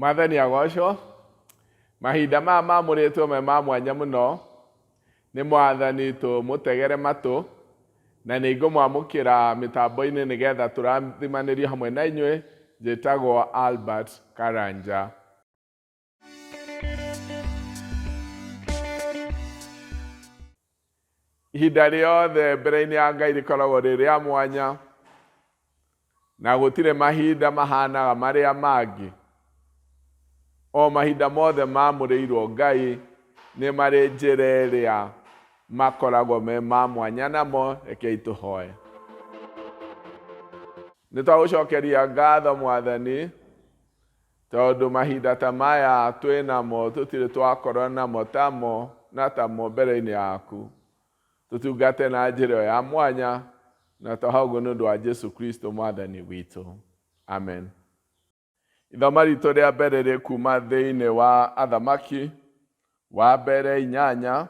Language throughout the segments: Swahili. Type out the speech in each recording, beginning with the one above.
Mwathani agocwo. Mahinda maya mamũrĩtwo me ma mwanya mũno, nĩ Mwathani tũmũtegere matũ, na nĩ ngũmwamũkĩra mĩtambo-inĩ nĩgetha tũrathimanĩrio hamwe na inyuĩ. Njĩtagwo Albert Karanja. Ihinda rĩothe mbere-inĩ ya Ngai rĩkoragwo rĩ rĩa mwanya, na gũtirĩ mahinda mahanaga marĩa mangĩ. O mahinda mothe mamũrĩirwo Ngai nĩ marĩ njĩra ĩrĩa makoragwo me ma mwanya namo. Rekei tũhoe. Nĩ twagũcokeria ngatho Mwathani tondũ mahinda ta maya twĩ namo tũtirĩ twakorwo namo tamo na tamo mbere-inĩ yaku. Tũtungate na njĩra ya mwanya na tũhauguo nĩ ũndũ wa Jesu Kristo Mwathani witũ. Amen. Ithoma ritũ rĩa mbere rĩ kuma thĩinĩ wa Athamaki wa mbere 8,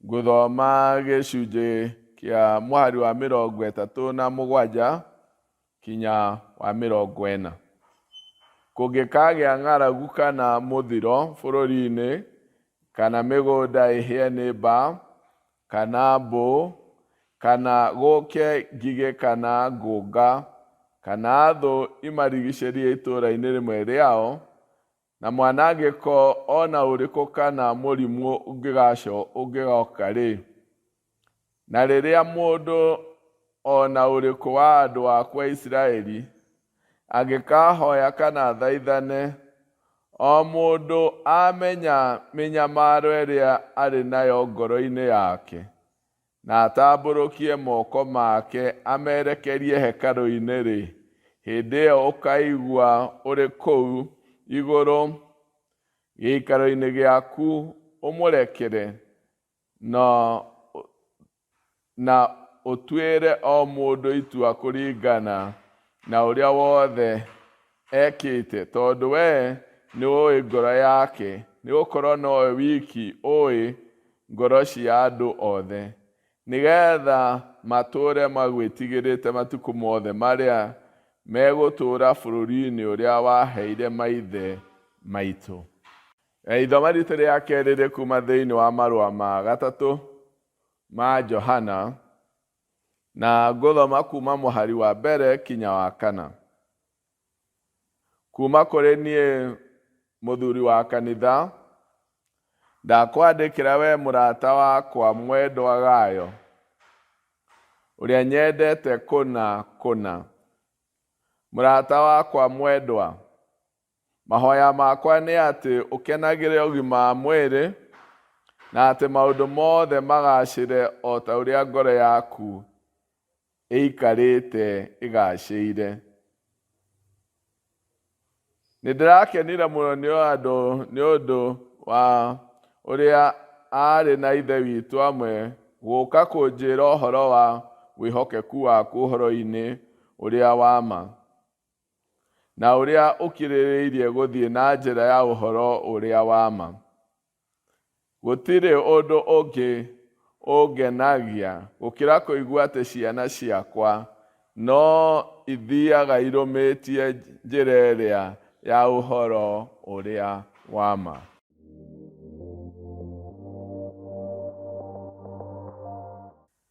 ngũthoma gĩcunjĩ kĩa mũhari wa 37 kinya wa 40. Kũngĩkagĩa ng'aragu kana mũthiro bũrũri-inĩ, kana mĩgũnda ĩhĩe nĩ mbaa, kana mbũ, kana gũke ngigĩ kana ngũnga, kana thũ imarigicĩrie itũũra-inĩ rĩmwe rĩao, na mwanangĩko ona ũrĩkũ kana mũrimũ ũngĩgoka-rĩ, na rĩrĩa mũndũ ona ũrĩkũ wa andũ akwa Isiraeli angĩkahoya kana thaithane, o mũndũ amenya mĩnyamaro ĩrĩa arĩ nayo ngoro-inĩ yake, na atambũrũkie moko make amerekerie hekarũ-inĩ-rĩ, hĩndĩ ĩyo ũkaigua ũrĩ kũu igũrũ gĩikaro-inĩ gĩaku, ũmũrekere na ũtuĩre o mũndũ itua kũringana na ũrĩa wothe ekĩte, tondũ we nĩ ũĩ ngoro yake, nĩ gũkorwo nowe wiki ũĩ ngoro cia andũ othe, nĩgetha matũũre magwĩtigĩrĩte matukũ mothe marĩa megũtũũra bũrũri-inĩ ũrĩa waheire maithe maitũ. Ithoma ritũ rĩa kerĩ rĩ kuma thĩinĩ wa marũa ma 3 ma Johana, na ngũthoma kuma mũhari wa mbere kinya wa 4. Kuma kũrĩ niĩ mũthuri wa kanitha, ndakwandĩkĩra we mũrata wakwa mwendwa Gayo, ũrĩa nyendete kũna. Mũrata wakwa mwendwa, mahoya makwa nĩ atĩ ũkenagĩre ũgima wa mwĩrĩ, na atĩ maũndũ mothe magacĩre o ta ũrĩa ngoro yaku ĩikarĩte ĩgacĩire. Nĩndĩrakenire mũno nĩ ũndũ wa ũrĩa arĩ na ithe witũ amwe gũka kũnjĩra ũhoro wa wĩhokeku waku ũhoro-inĩ ũrĩa wa ma, na ũrĩa ũkirĩrĩirie gũthiĩ na njĩra ya ũhoro ũrĩa wa ma. Gũtirĩ ũndũ ũngĩ ũngenagia gũkĩra kũigua atĩ ciana ciakwa no ithiaga irũmĩtie njĩra ĩrĩa ya ũhoro ũrĩa wa ma.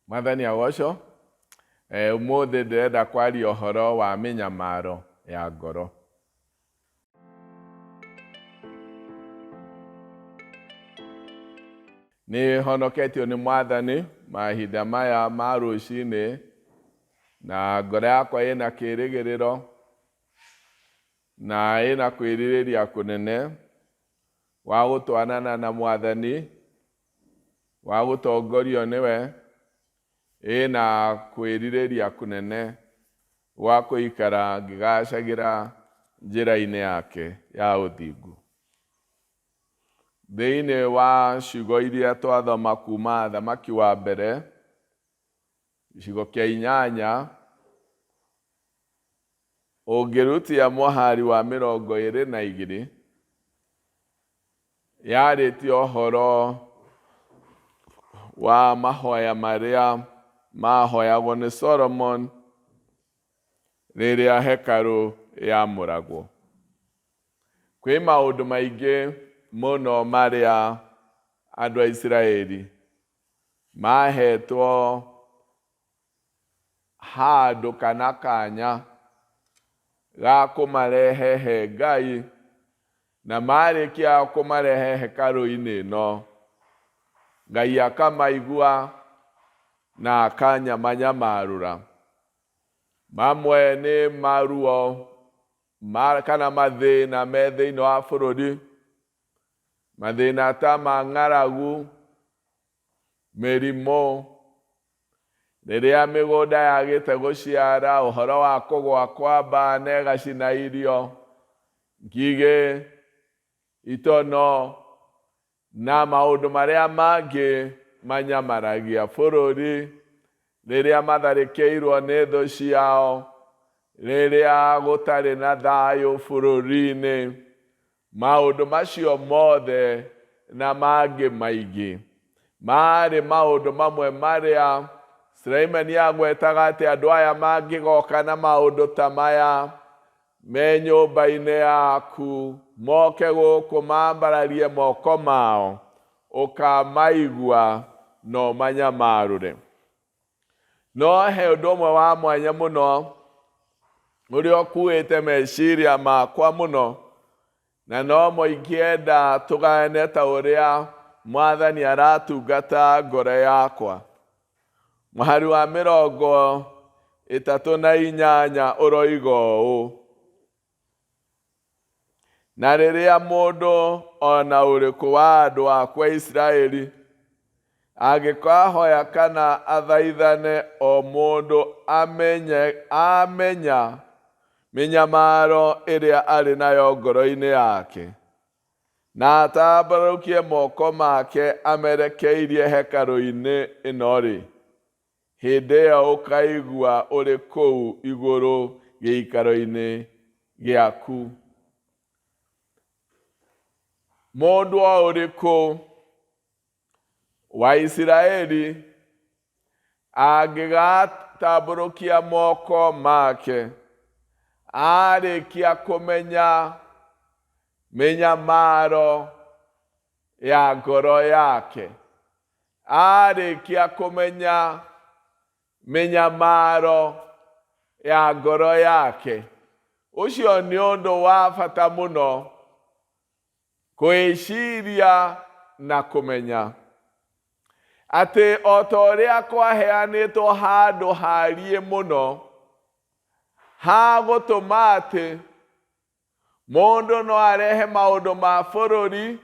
Mwathani agocwo. Ũmũthĩ ndĩrenda kwaria ũhoro wa mĩnyamaro ya ngoro. Nĩ honoketio nĩ Mwathani mahinda maya ma rũcinĩ, na ngoro yakwa ĩna kĩĩrĩgĩrĩro na ĩna kwĩrirĩria kũnene wa gũtwarana na Mwathani, wa gũtongorio nĩwe, ĩna kwĩrirĩria kũnene wa kũikara ngĩgacagĩra njĩra-inĩ yake ya ũthingu. Thĩinĩ wa ciugo iria twathoma kuma Athamaki wa mbere, gĩcigo kĩa 8, ũngĩrutia mũhari wa 22, yarĩtie ũhoro wa mahoya marĩa mahoyagwo nĩ Solomon rĩrĩa hekarũ yamũragwo. kwĩ maũndũ maingĩ mũno marĩa andũ a Isiraeli mahetwo handũ kana kanya ga kũmarehe he Ngai, na marĩkia kũmarehe hekarũ-inĩ ĩno, Ngai akamaigua na akanyamarũra. Mamwe nĩ maruo kana mathĩna me thĩinĩ wa bũrũri, mathĩna ta ma ng'aragu, mĩrimũ, rĩrĩa mĩgũnda yagĩte gũciara, ũhoro wa kũgũa kwa mbaa na ĩgacina irio, ngigĩ, itono na maũndũ marĩa mangĩ manyamaragia bũrũri, rĩrĩa matharĩkĩirwo nĩ thũ ciao, rĩrĩa gũtarĩ na thayũ bũrũri-inĩ. Maũndũ macio mothe na mangĩ maingĩ marĩ maũndũ mamwe marĩa Suleimani agwetaga atĩ andũ aya mangĩgoka na maũndũ ta maya me nyũmba-inĩ yaku, moke gũkũ mambararie moko mao, ũkamaigua na ũmanyamarũre. No he ũndũ ũmwe wa mwanya mũno ũrĩa ũkuĩte meciria makwa mũno, na no mo ingĩenda tũgane ta ũrĩa Mwathani aratungata ngoro yakwa. Mũhari wa 38 ũroiga ũũ: na rĩrĩa mũndũ ona ũrĩkũ wa andũ akwa Isiraeli angĩkahoya kana athaithane, o mũndũ amenya mĩnyamaro ĩrĩa arĩ nayo ngoro-inĩ yake, na atambarũkie moko make amerekeirie hekarũ-inĩ ĩno-rĩ, hĩndĩ ĩyo ũkaigua ũrĩ kũu igũrũ gĩikaro-inĩ gĩaku. Mũndũ o ũrĩkũ wa Isiraeli angĩgatambũrũkia moko make arĩkia kũmenya mĩnyamaro ya ngoro yake, arĩkia kũmenya mĩnyamaro ya ngoro yake, ũcio nĩ ũndũ wa bata mũno kwĩciria na kũmenya atĩ o ta ũrĩa kwaheanĩtwo handũ hariĩ mũno ha gũtũma atĩ mũndũ no arehe maũndũ ma bũrũri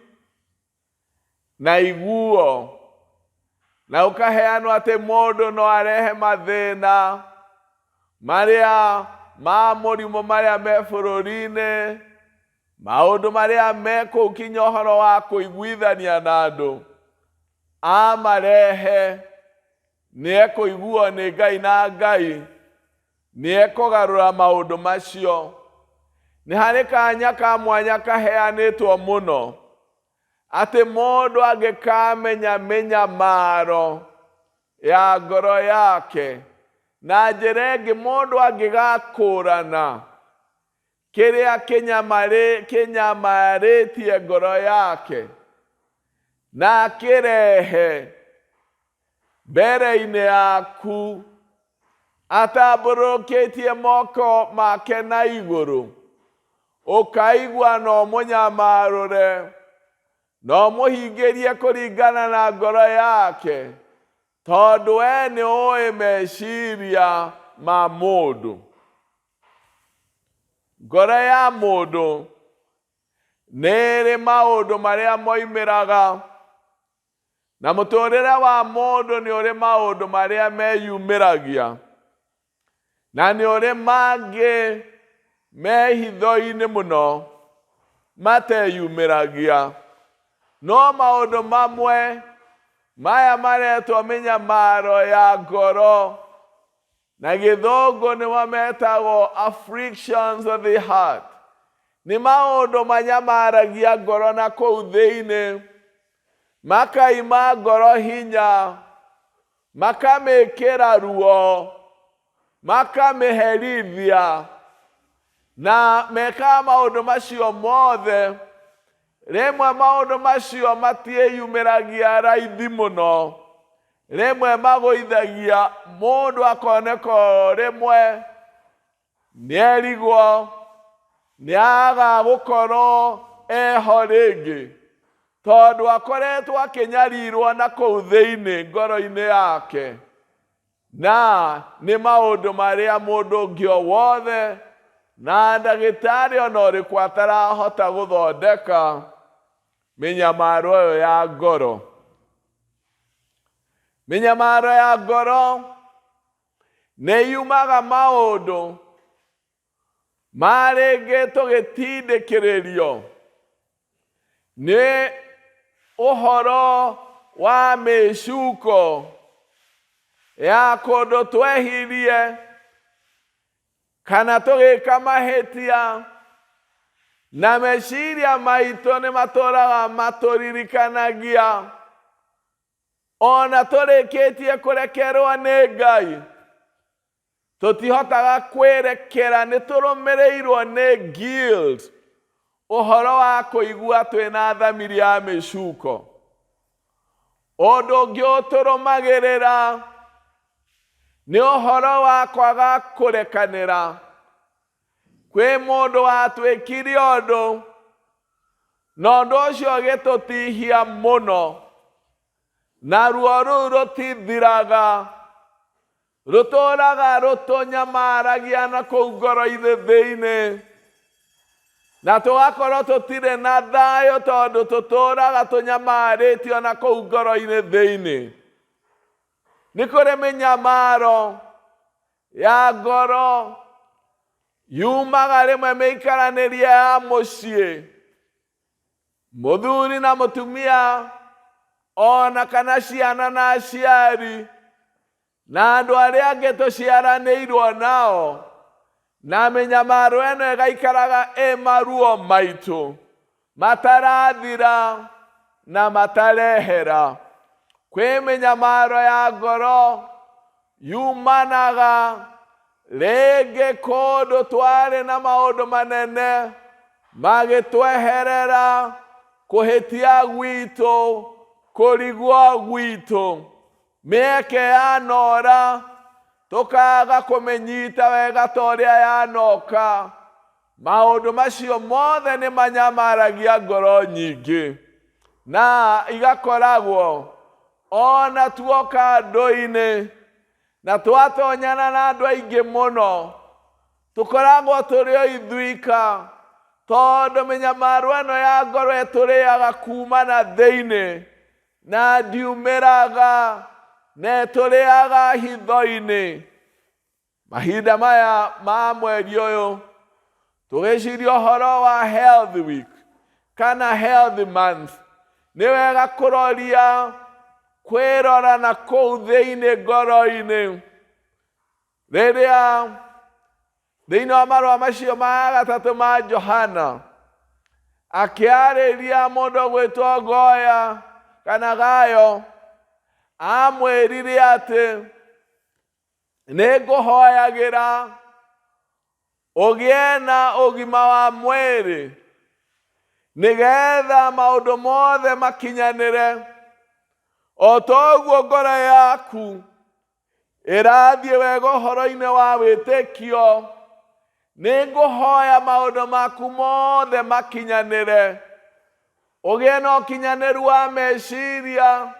na iguo, na ũkaheanwo atĩ mũndũ no arehe mathĩna marĩa ma mũrimũ marĩa me bũrũri-inĩ, maũndũ marĩa me kũu kinya ũhoro wa kũiguithania na andũ, amarehe, nĩekũiguo nĩ Ngai, na Ngai nĩekũgarũra maũndũ macio. Nĩ harĩ kanya ka mwanya kaheanĩtwo mũno atĩ mũndũ angĩkamenya mĩnyamaro ya ngoro yake, na njĩra ĩngĩ mũndũ angĩgakũrana kĩrĩa kĩnyamarĩtie ngoro yake na kĩrehe mbere-inĩ yaku, atambũrũkĩtie moko make na igũrũ, ũkaigua na ũmũnyamarũre na ũmũhingĩrie kũringana na ngoro yake, tondũ we nĩ ũĩ meciria ma mũndũ. Ngoro ya mũndũ nĩ ĩrĩ maũndũ marĩa moimĩraga, na mũtũũrĩre wa mũndũ nĩ ũrĩ maũndũ marĩa meyumĩragia, na nĩ ũrĩ mangĩ me hitho-inĩ mũno mateyumĩragia. No maũndũ mamwe maya maretwo mĩnyamaro ya ngoro, na gĩthũngũ nĩmo metagwo afflictions of the heart, nĩ maũndũ manyamaragia ngoro na kũu thĩinĩ, makaima ngoro hinya, makamĩkĩra ruo, makamĩherithia, na meka maũndũ macio mothe, rĩmwe maũndũ macio matiĩyumĩragia raithi mũno, rĩmwe magũithagia mũndũ akoneka rĩmwe nĩerigwo, nĩaga gũkorwo eho rĩngĩ, tondũ akoretwo akĩnyarirwo na kũu thĩinĩ ngoro-inĩ yake. Na nĩ maũndũ marĩa mũndũ ũngĩ o wothe na ndagĩtarĩ ona ũrĩkũ atarahota gũthondeka mĩnyamaro ĩyo ya ngoro. Mĩnyamaro ya ngoro nĩ yumaga maũndũ marĩngĩ tũgĩtindĩkĩrĩrio nĩ ũhoro wa mĩcuko ya kũndũ twehirie kana tũgĩka mahĩtia, na meciria maitũ nĩ matũraga matũririkanagia ona tũrĩkĩtie kũrekerwo nĩ Ngai, tũtihotaga kwĩrekera, nĩ tũrũmĩrĩirwo nĩ guilt, ũhoro wa kũigua twĩna thamiri ya mĩcuko. Ũndũ ũngĩ ũtũrũmagĩrĩra nĩ ũhoro wa kwaga kũrekanĩra. Kwĩ mũndũ watwĩkire ũndũ na ũndũ ũcio ũgĩtũtihia mũno, na ruo rũu rũtithiraga, rũtũraga rũtũnyamaragia na kũu ngoro-inĩ thĩinĩ, na tũgakorwo tũtirĩ na thayũ tondũ tũtũraga tũnyamarĩtio na kũu ngoro-inĩ thĩinĩ. Nĩ kũrĩ mĩnyamaro ya ngoro yumaga rĩmwe mĩikaranĩrie ya mũciĩ, mũthuri na mũtumia, ona kana ciana na aciari, na andũ arĩa angĩ tũciaranĩirwo nao, na mĩnyamaro ĩno ĩgaikaraga maruo maitũ matarathira na matarehera. Kwĩ mĩnyamaro ya ngoro yumanaga rĩngĩ kũndũ twarĩ na maũndũ manene magĩtweherera, kũhĩtia gwitũ, kũrigwo gwitũ, mĩeke yanora tũkaga kũmĩnyita wega ta ũrĩa yanoka. Maũndũ macio mothe nĩ manyamaragia ngoro nyingĩ, na igakoragwo ona tuoka andũ-inĩ na twatonyana na andũ aingĩ mũno, tũkoragwo tũrĩ o ithuika, tondũ mĩnyamaro ĩno ya ngoro ĩtũrĩaga kuma na thĩinĩ na ndiumĩraga, na ĩtũrĩaga hitho-inĩ. Mahinda maya ma mweri ũyũ tũgĩciria ũhoro wa Health Week kana Health Month, nĩ wega kũroria, kwĩrora na kũu thĩinĩ ngoro-inĩ. Rĩrĩa thĩinĩ wa marũa macio ma gatatũ ma Johana akĩarĩria mũndũ gwĩtwo Goya kana Gayo, amwĩrire atĩ nĩ ngũhoyagĩra ũgĩe na ũgima wa mwĩrĩ, nĩgetha maũndũ mothe makinyanĩre, o toguo ngoro yaku ĩrathiĩ wega ũhoro-inĩ wa wĩtĩkio. Nĩ ngũhoya maũndũ maku mothe makinyanĩre, ũgĩe na ũkinyanĩru wa meciria,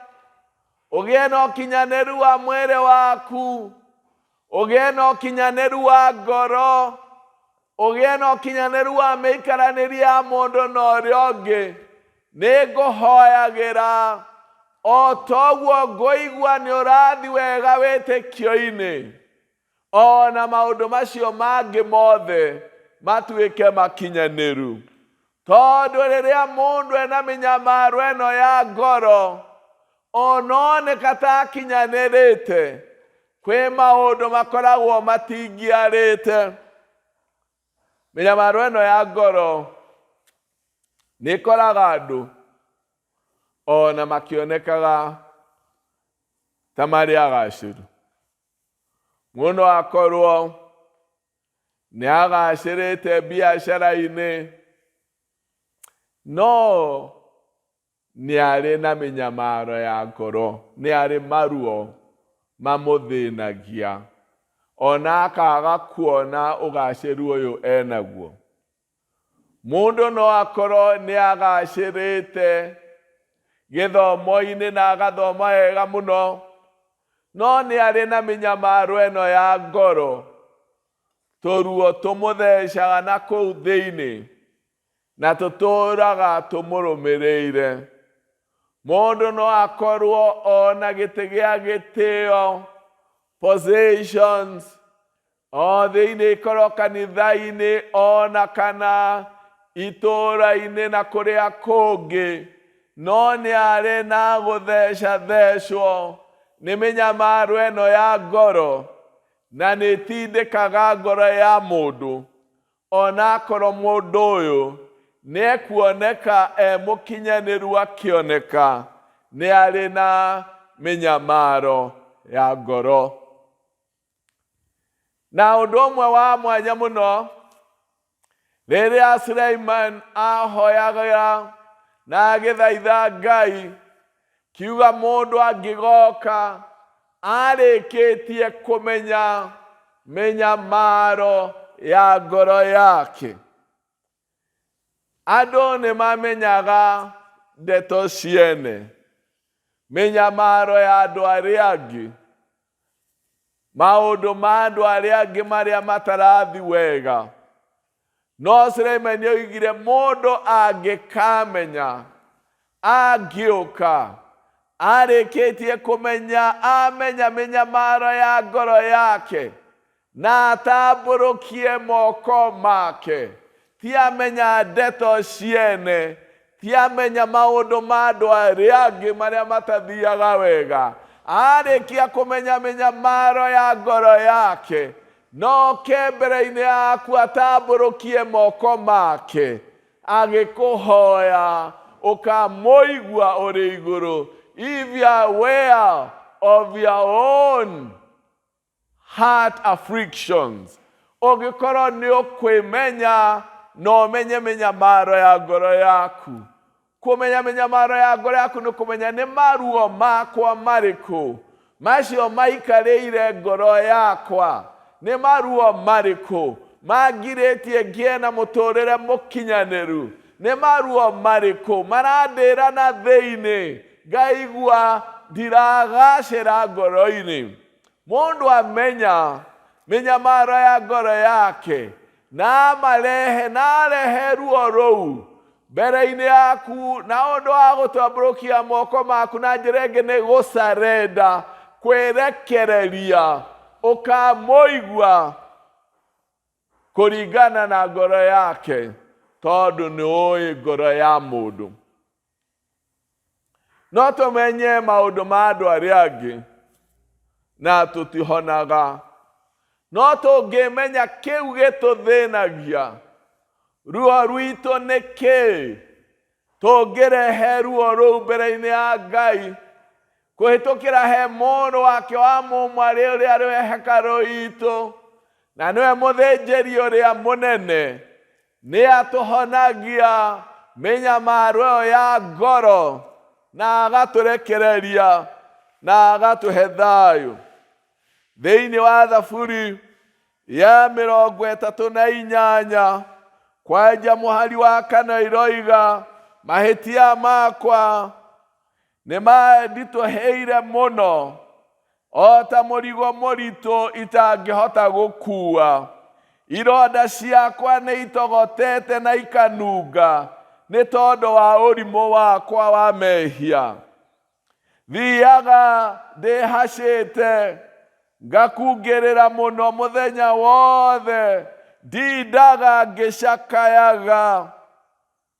ũgĩe na ũkinyanĩru wa mwĩrĩ waku, ũgĩe na ũkinyanĩru wa ngoro, ũgĩe na ũkinyanĩru wa mĩikaranĩrie ya mũndũ na ũrĩa ũngĩ. Nĩ ngũhoyagĩra o toguo ngũigua nĩ ũrathi wega wĩtĩkio-inĩ, ona maũndũ macio mangĩ mothe matuĩke makinyanĩru. Tondũ rĩrĩa mũndũ ena mĩnyamaro ĩno ya ngoro, ononeka takinyanĩrĩte, kwĩ maũndũ makoragwo matingiarĩte. Mĩnyamaro ĩno ya ngoro nĩ ĩkoraga andũ ona makĩonekaga ta marĩ agacĩru. Mũndũ akorwo nĩ agacĩrĩte biacara-inĩ, no nĩ arĩ na mĩnyamaro ya ngoro, nĩ arĩ maruo mamũthĩnagia, ona akaga kuona ũgacĩru ũyũ enaguo. Mũndũ no akorwo nĩ agacĩrĩte gĩthomo-inĩ na agathoma wega mũno, no nĩ arĩ na mĩnyamaro ĩno ya ngoro, tũruo tũmũthecaga na kũu thĩinĩ na tũtũraga tũmũrũmĩrĩire. Mũndũ no akorwo ona gĩtĩ gĩa gĩtĩo, positions, o thĩinĩ ikorwo kanitha-inĩ ona kana itũũra-inĩ na kũrĩa kũngĩ, no nĩ arĩ na gũtheca thecwo nĩ mĩnyamaro ĩno ya ngoro, na nĩ ĩtindĩkaga ngoro ya mũndũ, ona akorwo mũndũ ũyũ nĩ ekuoneka mũkinyanĩru, akĩoneka nĩ arĩ na mĩnyamaro ya ngoro. Na ũndũ ũmwe wa mwanya mũno, rĩrĩa Suleiman ahoyaga na agĩthaitha Ngai, kiuga mũndũ angĩgoka arĩkĩtie kũmenya mĩnyamaro ya ngoro yake. Andũ nĩ mamenyaga ndeto ciene, mĩnyamaro ya andũ arĩa angĩ, maũndũ ma andũ arĩa angĩ marĩa matarathi wega. No Suleiman oigire mũndũ angĩkamenya, angĩũka arĩkĩtie kũmenya, amenya mĩnyamaro ya ngoro yake, na atambũrũkie moko make, ti amenya ndeto ciene, ti amenya maũndũ ma andũ arĩa angĩ marĩa matathiaga wega, arĩkia kũmenya mĩnyamaro ya ngoro yake, no mbere-inĩ yaku atambũrũkie moko make, agĩkũhoya ũkamũigua ũrĩ igũrũ. If you are aware of your own heart afflictions, ũngĩkorwo nĩ ũkwĩmenya na ũmenye mĩnyamaro ya ngoro yaku. Kũmenya mĩnyamaro ya ngoro yaku nĩ kũmenya nĩ maruo makwa marĩkũ macio maikarĩire ngoro yakwa, nĩ maruo marĩkũ mangirĩtie ngĩe na mũtũrĩre mũkinyanĩru, nĩ maruo marĩkũ marandĩra na thĩinĩ ngaigua ndiragacĩra ngoro-inĩ. Mũndũ amenya mĩnyamaro ya ngoro yake na arehe ruo rũu mbere-inĩ yaku, na ũndũ wa gũtambũrũkia moko maku na njĩra ĩngĩ nĩ gũcarenda, kwĩrekereria, ũkamũigua kũringana na ngoro yake, tondũ nĩ ũĩ ngoro ya mũndũ. No tũmenye maũndũ ma andũ arĩa angĩ na tũtihonaga, no tũngĩmenya kĩu gĩtũthĩnagia, ruo rwitũ nĩ kĩĩ, tũngĩrehe ruo rũu mbere-inĩ ya Ngai, kũhĩtũkĩra he mũndũ wake wa mũmwarĩ ũrĩa arĩ we hekarũ itũ, na nĩwe mũthĩnjĩri ũrĩa mũnene, nĩ atũhonagia mĩnyamaro ĩyo ya ngoro, na agatũrekereria na agatũhe thayũ. Thĩinĩ wa Thaburi ya 38 kwanja mũhari wa 4 iroiga, mahĩtia makwa nĩ manditũhĩire mũno, o ta mũrigo mũritũ itangĩhota gũkuua. Ironda ciakwa nĩ itogotete na ikanunga, nĩ tondũ wa ũrimũ wakwa wa mehia. Thiaga ndĩhacĩte, ngakungĩrĩra mũno mũthenya wothe, ndindaga ngĩcakayaga.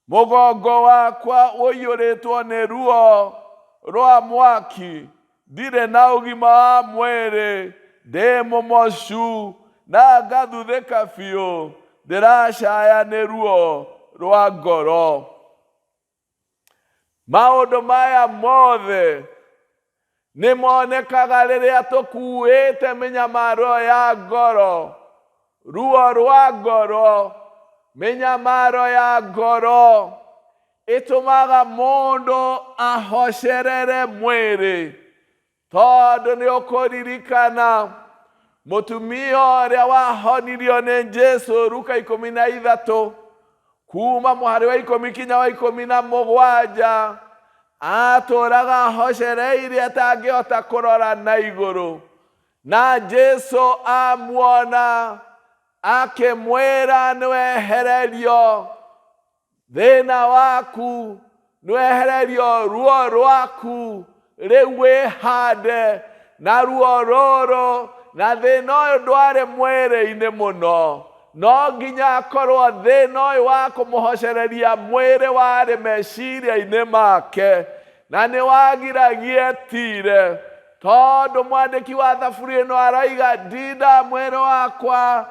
Mũgongo wakwa ũiyũrĩtwo nĩ ruo rwa mwaki, ndirĩ na ũgima wa mwĩrĩ, ndĩ mũmocu na ngathuthĩka biũ, ndĩracaya nĩ ruo rwa ngoro. Maũndũ maya mothe nĩ monekaga rĩrĩa tũkuĩte mĩnyamaro ya ngoro, ruo rwa ngoro, mĩnyamaro ya ngoro ĩtũmaga mũndũ ahocerere mwĩrĩ. Tondũ nĩ ũkũririkana mũtumia ũrĩa wahonirio nĩ Jesũ Luka 13 kuma mũhari wa 10 kinya wa 17 atũraga ahocereire atangĩhota kũrora na igũrũ. Na Jesũ amuona akĩmwĩra nĩwehererio thĩna waku, nĩwehererio ruo rwaku, rĩu wĩhande na ruo rũrũ. Na thĩna ũyũ ndwarĩ mwĩrĩ-inĩ mũno, no nginya akorwo thĩna ũyũ wa kũmũhocereria mwĩrĩ warĩ meciria-inĩ make, na nĩ wagiragia etire. Tondũ mwandĩki wa thaburi ĩno aroiga, ndinda mwĩrĩ wakwa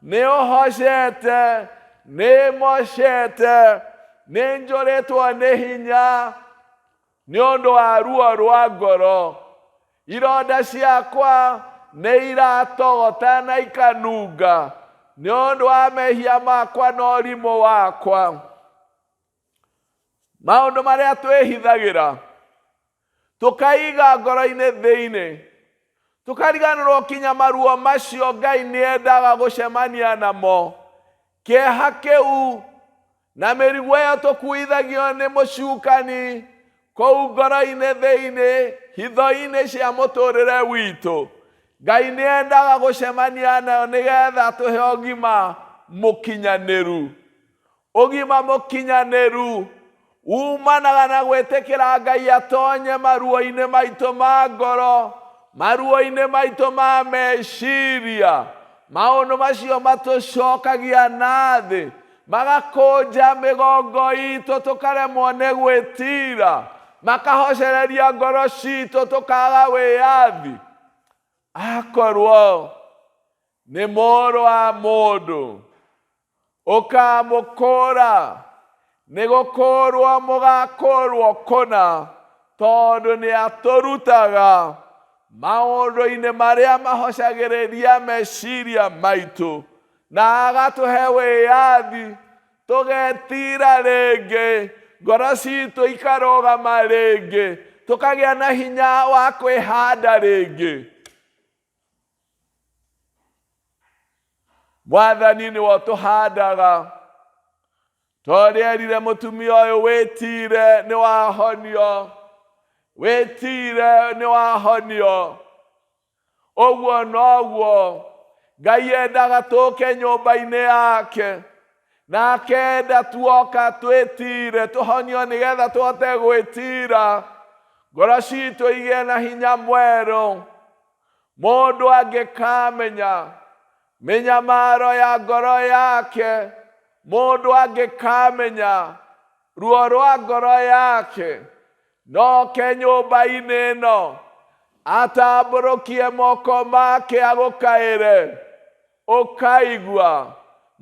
nĩ ũhocete, nĩ mocete, nĩ njũrĩtwo nĩ hinya nĩ ũndũ wa ruo rwa ngoro. Ironda ciakwa nĩ iratogota na ikanunga nĩ ũndũ wa mehia makwa na ũrimũ wakwa. Maũndũ marĩa twĩhithagĩra tũkaiga ngoro-inĩ thĩinĩ, tũkariganĩrwo kinya maruo macio Ngai nĩendaga gũcemania namo. Kĩeha kĩu na mĩrigo ĩyo tũkuithagio nĩ mũcukani kũu ngoro-inĩ thĩinĩ, hitho-inĩ cia mũtũrĩre witũ, Ngai nĩendaga gũcemania nayo nĩgetha tũhe ũgima mũkinyanĩru. Ũgima mũkinyanĩru umanaga na gwĩtĩkĩra Ngai atonye maruo-inĩ maitũ ma ngoro, maruo-inĩ maitũ ma meciria. Maũndũ macio matũcokagia na thĩ, magakũnja mĩgongo itũ tũkaremwo nĩ gwĩtira, makahocereria ngoro citũ tũkaga wĩyathi. Akorwo nĩ mũrũ wa mũndũ ũkamũkũũra, nĩ gũkũũrwo mũgakũũrwo kũna, tondũ nĩ atũrutaga maũndũ-inĩ marĩa mahocagĩrĩria meciria maitũ, na agatũhe wĩyathi tũgetira rĩngĩ, ngoro citũ ikarũgama rĩngĩ, tũkagĩa na hinya wa kwĩhanda rĩngĩ. Mwathani nĩwe ũtũhandaga. Tondũ erire mũtumia ũyũ, wĩtire nĩ wahonio, wĩtire nĩ wahonio. Ũguo noguo Ngai endaga tũke nyũmba-inĩ yake, na akenda tuoka twĩtire, tũhonio nĩgetha tũhote gwĩtira, ngoro citũ igĩe na hinya mwerũ. Mũndũ angĩkamenya mĩnyamaro ya ngoro yake, mũndũ angĩkamenya ruo rwa ngoro yake, noke nyũmba-inĩ ĩno atambũrũkie moko make agũkaĩre, ũkaigua.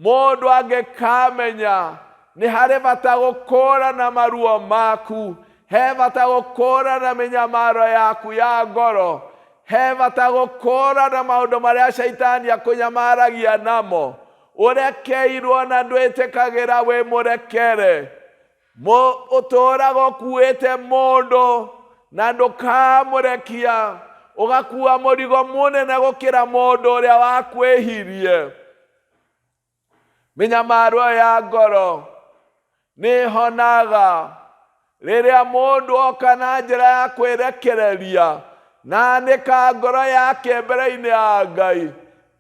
Mũndũ angĩkamenya nĩ harĩ bata gũkũũrana maruo maku, he bata gũkũũrana mĩnyamaro yaku ya ngoro, he bata gũkũũrana maũndũ marĩa Shaitani akũnyamaragia namo, ũrekeirwo na ndwĩtĩkagĩra wĩ mũrekere. Ũtũũraga ũkuĩte mũndũ na ndũkamũrekia, ũgakua mũrigo mũnene gũkĩra mũndũ ũrĩa wakwĩhirie. Mĩnyamaro ya ngoro nĩ honaga rĩrĩa mũndũ oka na njĩra ya kwĩrekereria, na anĩka ngoro yake mbere-inĩ ya Ngai,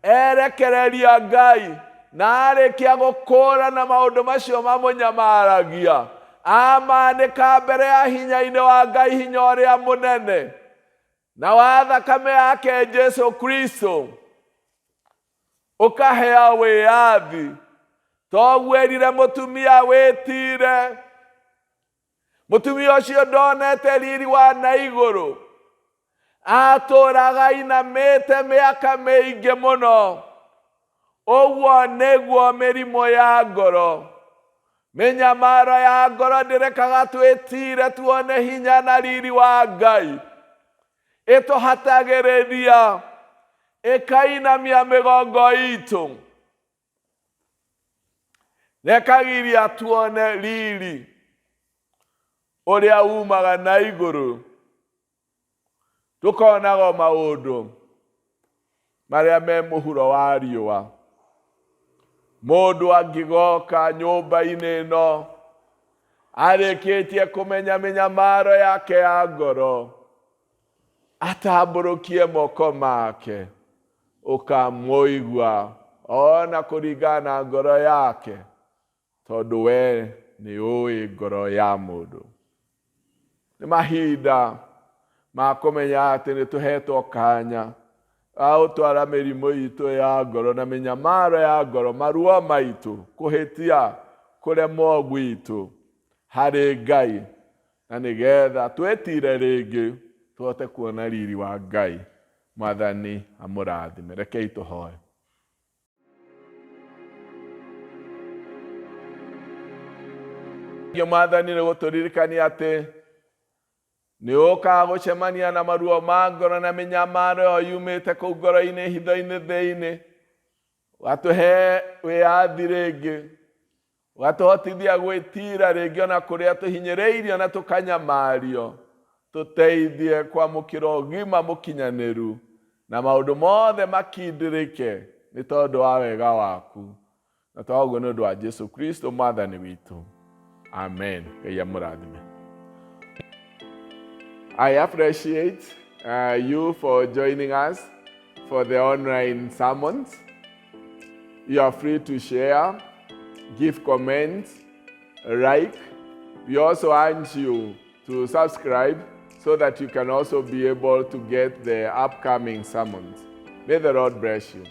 erekereria Ngai, na arĩkia gũkũũrana maũndũ macio mamũnyamaragia, amanĩka mbere ya hinya-inĩ wa Ngai, hinya ũrĩa mũnene na wa thakame yake Jesũ Kristo, ũkahea wĩyathi. Toguo erire mũtumia, wĩtire. Mũtumia ũcio ndonete riri wa na igũrũ, atũũraga inamĩte mĩaka mĩingĩ mũno. Ũguo nĩguo mĩrimũ ya ngoro, mĩnyamaro ya ngoro ndĩrekaga twĩtire tuone hinya na riri wa Ngai. Ĩtũhatagĩrĩria, ĩkainamia mĩgongo itũ, Rekagiria tuone riri ũrĩa umaga na igũrũ. Tũkonaga maũndũ marĩa me mũhuro wa riũa. Mũndũ angĩgoka nyũmba-inĩ ĩno arĩkĩtie kũmenya mĩnyamaro yake ya ngoro, atambũrũkie moko make, ũkamũigua ona kũringana na ngoro yake, tondũ we nĩ ũĩ ngoro ya mũndũ. Nĩ mahinda ma kũmenya atĩ nĩ tũhetwo kanya gũtwara mĩrimũ itũ ya ngoro na mĩnyamaro ya ngoro, maruo maitũ, kũhĩtia, kũremwo gwitũ harĩ Ngai, na nĩgetha twĩtire rĩngĩ tũhote kuona riri wa Ngai. Mwathani amũrathime. Rekei tũhoe. Mwathani nĩ gũtũririkania atĩ nĩ ũkaga gũcemania na maruo ma ngoro na mĩnyamaro yumĩte kũu ngoro-inĩ hitho-inĩ thĩinĩ. Watũhe wĩyathi rĩngĩ, watũhotithia gwĩtira rĩngĩ ona kũrĩa tũhinyĩrĩirio na tũkanyamario. Tũteithie kwamũkĩra ũgima mũkinyanĩru na maũndũ mothe makindĩrĩke nĩ tondũ wa wega waku. Na twaũguo nĩ ũndũ wa Jesu Kristo Mwathani witũ. Amen. Ngai amũrathime. I appreciate you for joining us for the online sermons. You are free to share, give comments, like. We also urge you to subscribe so that you can also be able to get the upcoming sermons. May the Lord bless you.